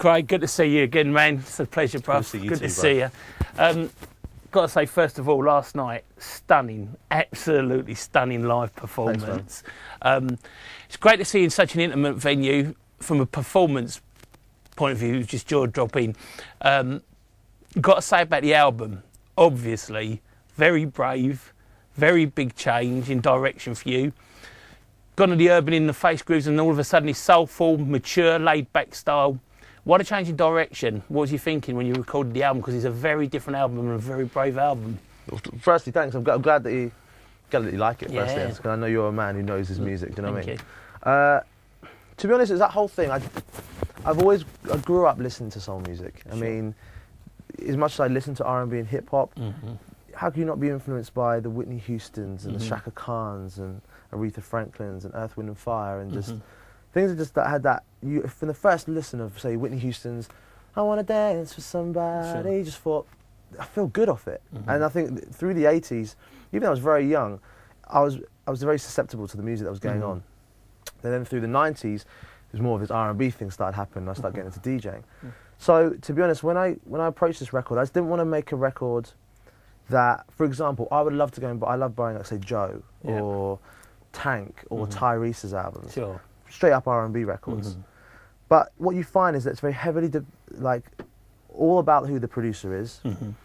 Craig, good to see you again, man. It's a pleasure, bruv. Good to see you. Got to say, first of all, last night, stunning, absolutely stunning live performance. Thanks, it's great to see you in such an intimate venue. From a performance point of view, just jaw-dropping. Got to say about the album, obviously, very brave, very big change in direction for you. Gone to the urban in the face grooves and all of a sudden it's soulful, mature, laid-back style. What a change in direction. What was you thinking when you recorded the album? Because it's a very different album and a very brave album. Firstly, thanks. I'm glad that you like it, firstly. Because I know you're a man who knows his music, do you know what I mean? To be honest, it's that whole thing. I grew up listening to soul music. I mean, as much as I listen to R&B and hip-hop, how can you not be influenced by the Whitney Houstons and the Shaka Khans and Aretha Franklins and Earth, Wind and Fire and just things that had that, from the first listen of, say, Whitney Houston's I Want to Dance for Somebody, you just thought, I feel good off it. And I think through the 80s, even though I was very young, I was very susceptible to the music that was going on. And then through the 90s, there's more of this R&B thing started happening, and I started getting into DJing. So, to be honest, when I approached this record, I just didn't want to make a record that, for example, I would love to go and I love buying, like, say, Joe or Tank or Tyrese's albums. Straight up R&B records. But what you find is that it's very heavily, all about who the producer is.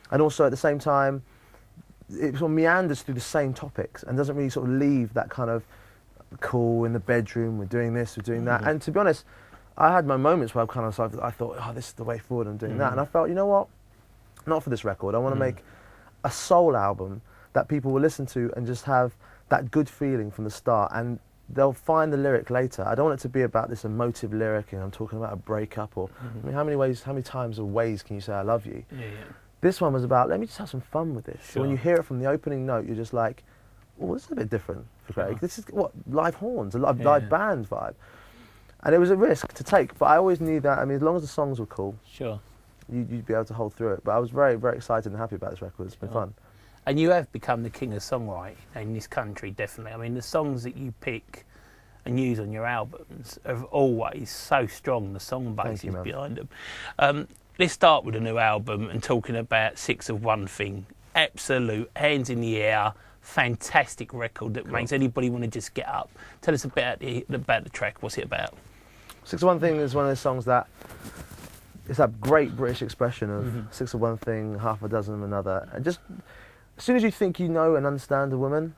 And also, at the same time, it sort of meanders through the same topics and doesn't really sort of leave that kind of cool in the bedroom, we're doing this, we're doing that. And to be honest, I had my moments where I kind of I thought, oh, this is the way forward, I'm doing that. And I felt, you know what? Not for this record. I want to make a soul album that people will listen to and just have that good feeling from the start, and they'll find the lyric later. I don't want it to be about this emotive lyric and I'm talking about a breakup or, I mean, how many times or ways can you say I love you? This one was about, let me just have some fun with this. So when you hear it from the opening note, you're just like, oh, this is a bit different for Craig. This is what, live horns, a live band vibe. And it was a risk to take, but I always knew that, I mean, as long as the songs were cool, you'd be able to hold through it. But I was very, very excited and happy about this record. It's been fun. And you have become the king of songwriting in this country, definitely. I mean, the songs that you pick and use on your albums are always so strong, the song bases behind them. Let's start with a new album and talking about Six of One Thing. Absolute, hands in the air, fantastic record that makes anybody want to just get up. Tell us about the track. What's it about? Six of One Thing is one of those songs that, it's that great British expression of six of one thing, half a dozen of another. And just, as soon as you think you know and understand a woman,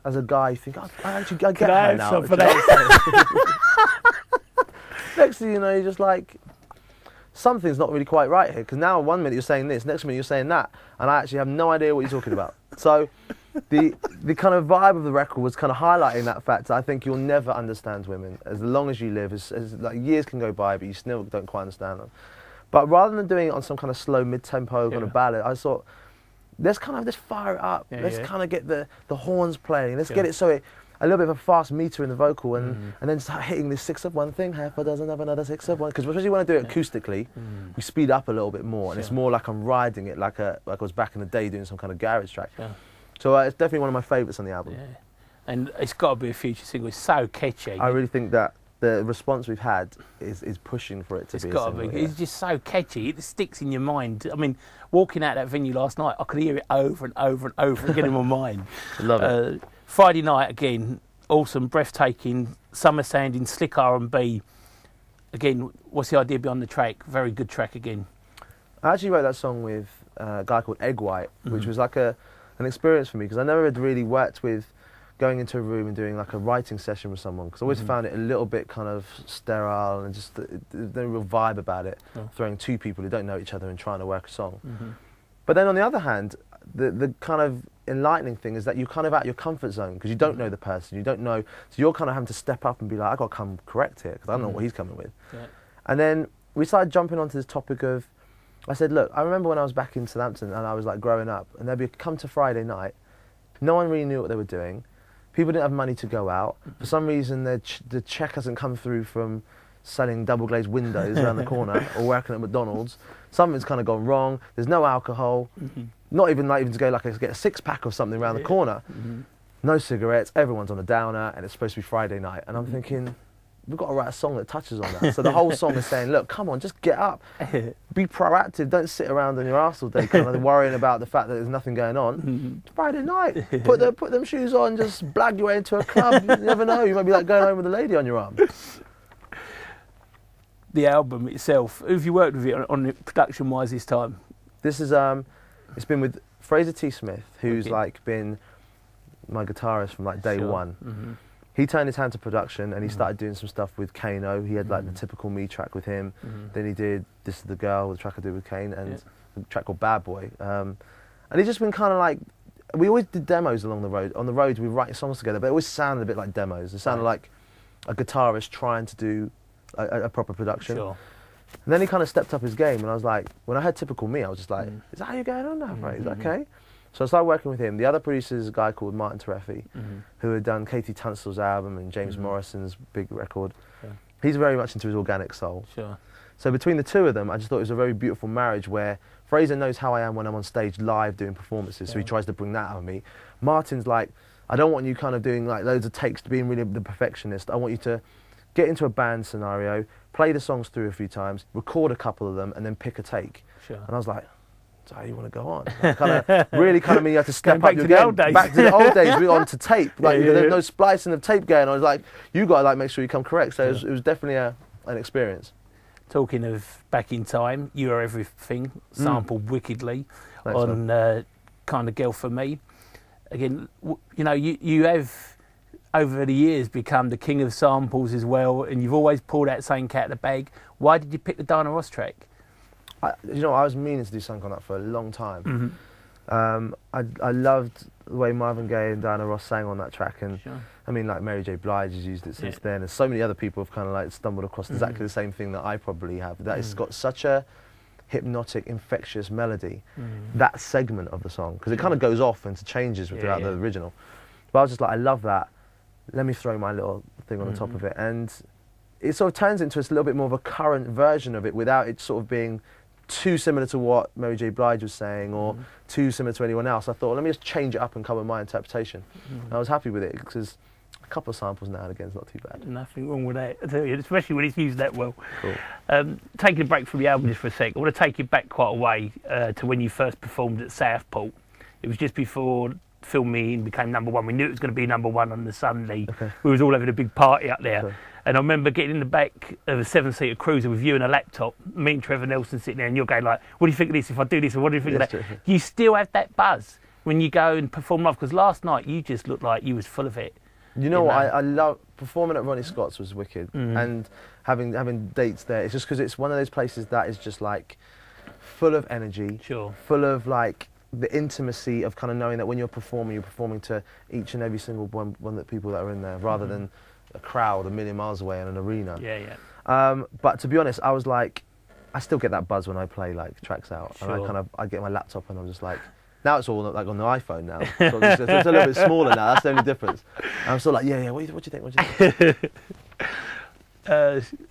as a guy, you think, I get her now. Next thing you know, you're just like, something's not really quite right here, because now one minute you're saying this, next minute you're saying that, and I actually have no idea what you're talking about. So the kind of vibe of the record was kind of highlighting that fact that I think you'll never understand women as long as you live, as like years can go by, but you still don't quite understand them. But rather than doing it on some kind of slow mid-tempo kind of ballad, I thought, let's fire it up. Let's kind of get the horns playing. Let's get it so it a little bit of a fast meter in the vocal, and then start hitting this six of one thing, half a dozen of another, six of one. Because especially when I do it acoustically, we speed up a little bit more, and it's more like I'm riding it like I was back in the day doing some kind of garage track. So it's definitely one of my favourites on the album. And it's got to be a future single. It's so catchy. I really think that the response we've had is pushing for it to be. It's got to be. It's just so catchy. It sticks in your mind. I mean, walking out that venue last night, I could hear it over and over and over again in my mind. I love it. Friday night again, awesome, breathtaking, summer sounding, slick R&B. Again, what's the idea behind the track? Very good track again. I actually wrote that song with a guy called Egg White, which was like an experience for me, because I never had really worked with going into a room and doing like a writing session with someone, because I always found it a little bit kind of sterile and just there's no real vibe about it, throwing two people who don't know each other and trying to work a song. But then on the other hand, the kind of enlightening thing is that you're kind of out your comfort zone, because you don't know the person, you don't know, so you're kind of having to step up and be like, I've got to come correct here, because I don't know what he's coming with. And then we started jumping onto this topic of, I said, look, I remember when I was back in Southampton and I was like growing up, and they'd be come to Friday night, no one really knew what they were doing, people didn't have money to go out, for some reason the check hasn't come through from selling double glazed windows around the corner or working at McDonald's, something's kind of gone wrong, there's no alcohol, not even to go like get a six-pack or something around the corner, no cigarettes, everyone's on a downer, and it's supposed to be Friday night, and I'm thinking, we've got to write a song that touches on that. So the whole song is saying, look, come on, just get up, be proactive, don't sit around on your ass all day kind of worrying about the fact that there's nothing going on. Friday night, put them shoes on, just blag your way into a club. You never know, you might be like going home with a lady on your arm. The album itself, who have you worked with it on it production-wise this time? This is, it's been with Fraser T. Smith, who's like been my guitarist from like day one. He turned his hand to production and he started doing some stuff with Kano. He had like the Typical Me track with him. Then he did This Is the Girl, the track I did with Kane, and a track called Bad Boy. And he's just been kind of like, we always did demos along the road. On the road, we were writing songs together, but it always sounded a bit like demos. It sounded like a guitarist trying to do a proper production. And then he kind of stepped up his game, and I was like, when I heard Typical Me, I was just like, is that how you're going on now, right? He's like, okay. So I started working with him. The other producer is a guy called Martin Terefi, who had done Katie Tunstall's album and James Morrison's big record. He's very much into his organic soul. So between the two of them, I just thought it was a very beautiful marriage where Fraser knows how I am when I'm on stage live doing performances, so he tries to bring that out of me. Martin's like, I don't want you kind of doing like loads of takes, being really the perfectionist. I want you to get into a band scenario, play the songs through a few times, record a couple of them, and then pick a take. And I was like, so how do you want to go on? Like, really kind of mean you have to step up your game. Back to the old days, we're on to tape. Like, there's no splicing of tape going on. I was like, you got to like make sure you come correct. So it was definitely an experience. Talking of back in time, You Are Everything, sampled wickedly. Thanks, on Kind of Girl For Me. Again, you know, you have over the years become the king of samples as well, and you've always pulled out Same Cat in the Bag. Why did you pick the Diana Ross track? You know, I was meaning to do something on that for a long time. I loved the way Marvin Gaye and Diana Ross sang on that track, and I mean, like Mary J. Blige has used it since then, and so many other people have kind of like stumbled across exactly the same thing that I probably have. That it's got such a hypnotic, infectious melody, that segment of the song, because it kind of goes off into changes throughout the original. But I was just like, I love that. Let me throw my little thing on the top of it, and it sort of turns into a little bit more of a current version of it without it sort of being too similar to what Mary J. Blige was saying or too similar to anyone else. I thought, let me just change it up and come with my interpretation. And I was happy with it because a couple of samples now and again is not too bad. Nothing wrong with that, I tell you, especially when it's used that well. Cool. Taking a break from the album just for a sec, I want to take you back quite a way to when you first performed at Southport. It was just before Film Me In became #1. We knew it was going to be #1 on the Sunday. We was all having a big party up there. And I remember getting in the back of a 7-seater cruiser with you and a laptop, me and Trevor Nelson sitting there, and you're going like, what do you think of this if I do this, or what do you think of that? You still have that buzz when you go and perform live, because last night you just looked like you was full of it. You know what, I love performing at Ronnie Scott's was wicked, and having dates there, it's just because it's one of those places that is just like full of energy, full of like the intimacy of kind of knowing that when you're performing to each and every single one of the people that are in there, rather than a crowd a million miles away in an arena. But to be honest, I was like, I still get that buzz when I play like tracks out, and I get my laptop and I'm just like, now it's all like on the iPhone now, so it's a little bit smaller now. That's the only difference. And I'm still like, what do you think? What do you think?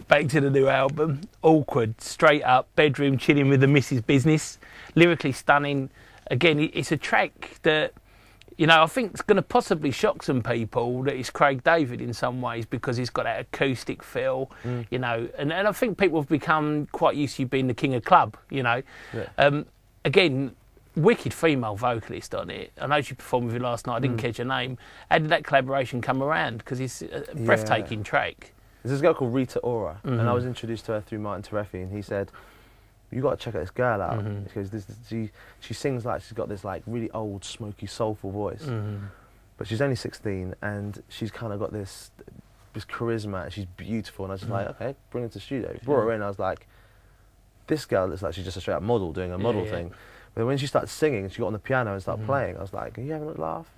Back to the new album, Awkward, straight up bedroom chilling with the missus business, lyrically stunning. Again, it's a track that, you know, I think it's going to possibly shock some people that it's Craig David in some ways, because he's got that acoustic feel, you know, and I think people have become quite used to you being the king of club, you know. Again, wicked female vocalist on it. I know she performed with you last night, I didn't catch her name. How did that collaboration come around? Because it's a breathtaking track. There's this girl called Rita Ora, and I was introduced to her through Martin Terefi, and he said, you got to check out this girl out, because she sings like she's got this like really old, smoky, soulful voice, but she's only 16 and she's kind of got this charisma, and she's beautiful, and I was just like, okay, bring her to the studio. Brought her in, I was like, this girl looks like she's just a straight up model doing a model thing. But when she started singing and she got on the piano and started playing, I was like, are you having a laugh?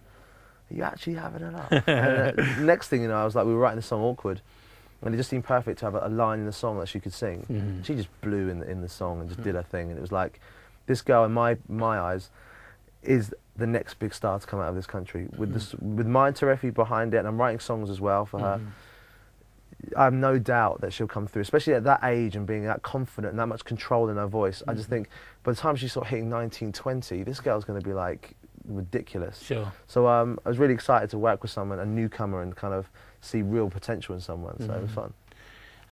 Are you actually having a laugh? And next thing you know, I was like, we were writing the song Awkward, and it just seemed perfect to have a line in the song that she could sing. She just blew in the song and just did her thing, and it was like, this girl in my eyes is the next big star to come out of this country. With Martin Terefi behind it, and I'm writing songs as well for her. I have no doubt that she'll come through, especially at that age and being that confident and that much control in her voice. I just think by the time she's sort of hitting 19, 20, this girl's going to be like ridiculous. So I was really excited to work with someone, a newcomer, and kind of see real potential in someone, so it was fun.